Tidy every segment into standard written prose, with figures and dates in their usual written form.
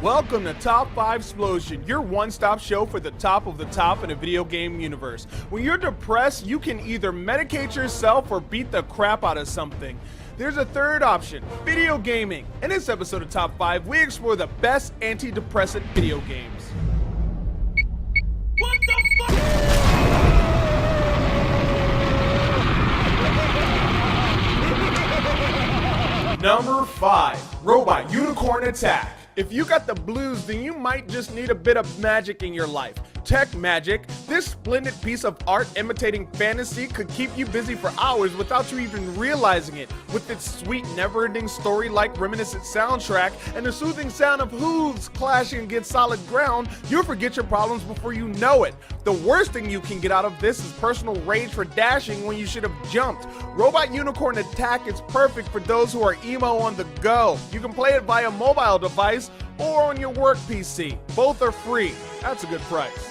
Welcome to Top 5 Explosion, your one-stop show for the top of the top in a video game universe. When you're depressed, you can either medicate yourself or beat the crap out of something. There's a third option, video gaming. In this episode of Top 5, we explore the best antidepressant video games. What the fuck? Number 5, Robot Unicorn Attack. If you got the blues, then you might just need a bit of magic in your life. Tech magic. This splendid piece of art imitating fantasy could keep you busy for hours without you even realizing it. With its sweet, never-ending story-like reminiscent soundtrack and the soothing sound of hooves clashing against solid ground, you'll forget your problems before you know it. The worst thing you can get out of this is personal rage for dashing when you should have jumped. Robot Unicorn Attack is perfect for those who are emo on the go. You can play it via mobile device or on your work PC. Both are free. That's a good price.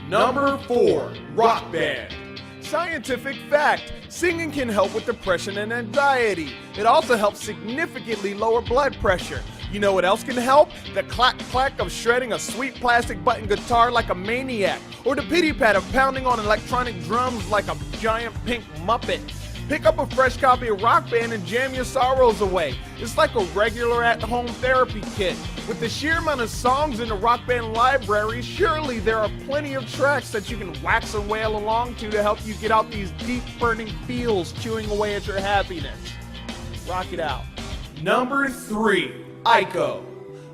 Number 4, Rock Band. Scientific fact, singing can help with depression and anxiety. It also helps significantly lower blood pressure. You know what else can help? The clack-clack of shredding a sweet plastic button guitar like a maniac, or the pity-pat of pounding on electronic drums like a giant pink Muppet. Pick up a fresh copy of Rock Band and jam your sorrows away. It's like a regular at-home therapy kit. With the sheer amount of songs in the Rock Band library, surely there are plenty of tracks that you can wax and wail along to help you get out these deep burning feels chewing away at your happiness. Rock it out. Number 3, Ico.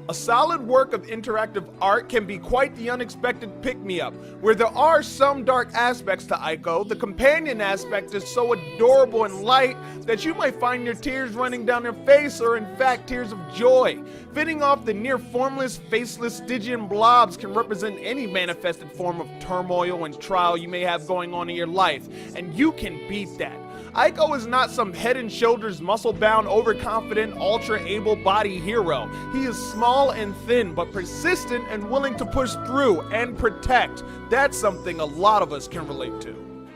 A solid work of interactive art can be quite the unexpected pick-me-up. Where there are some dark aspects to Ico, the companion aspect is so adorable and light that you might find your tears running down your face, or in fact tears of joy. Fitting off the near formless, faceless Stygian blobs can represent any manifested form of turmoil and trial you may have going on in your life, and you can beat that. Ico is not some head and shoulders muscle-bound, overconfident, ultra-able-body hero. He is small and thin, but persistent and willing to push through and protect. That's something a lot of us can relate to.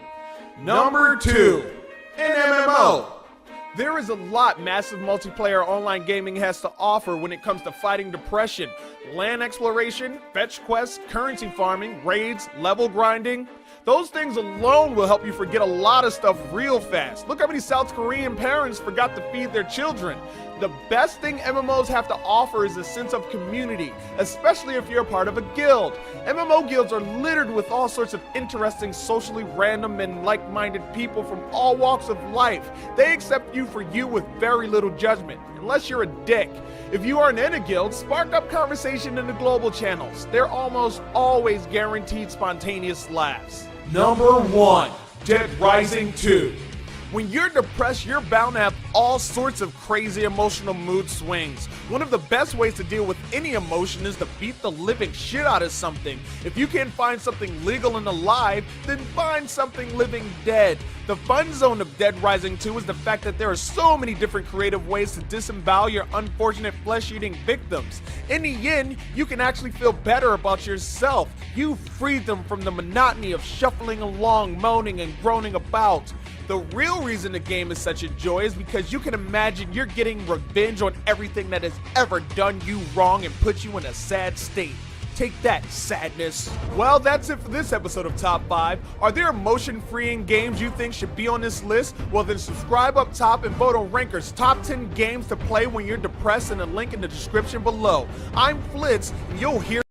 Number 2, an MMO. There is a lot massive multiplayer online gaming has to offer when it comes to fighting depression. Land exploration, fetch quests, currency farming, raids, level grinding. Those things alone will help you forget a lot of stuff real fast. Look how many South Korean parents forgot to feed their children. The best thing MMOs have to offer is a sense of community, especially if you're a part of a guild. MMO guilds are littered with all sorts of interesting, socially random and like-minded people from all walks of life. They accept you for you with very little judgment, unless you're a dick. If you aren't in a guild, spark up conversation in the global channels. They're almost always guaranteed spontaneous laughs. Number 1, Dead Rising 2. When you're depressed, you're bound to have all sorts of crazy emotional mood swings. One of the best ways to deal with any emotion is to beat the living shit out of something. If you can't find something legal and alive, then find something living dead. The fun zone of Dead Rising 2 is the fact that there are so many different creative ways to disembowel your unfortunate flesh-eating victims. In the end, you can actually feel better about yourself. You freed them from the monotony of shuffling along, moaning and groaning about. The real reason the game is such a joy is because you can imagine you're getting revenge on everything that has ever done you wrong and put you in a sad state. Take that, sadness. Well, that's it for this episode of Top 5. Are there emotion-freeing games you think should be on this list? Well, then subscribe up top and vote on Ranker's Top 10 games to play when you're depressed in the link in the description below. I'm Flitz, and you'll hear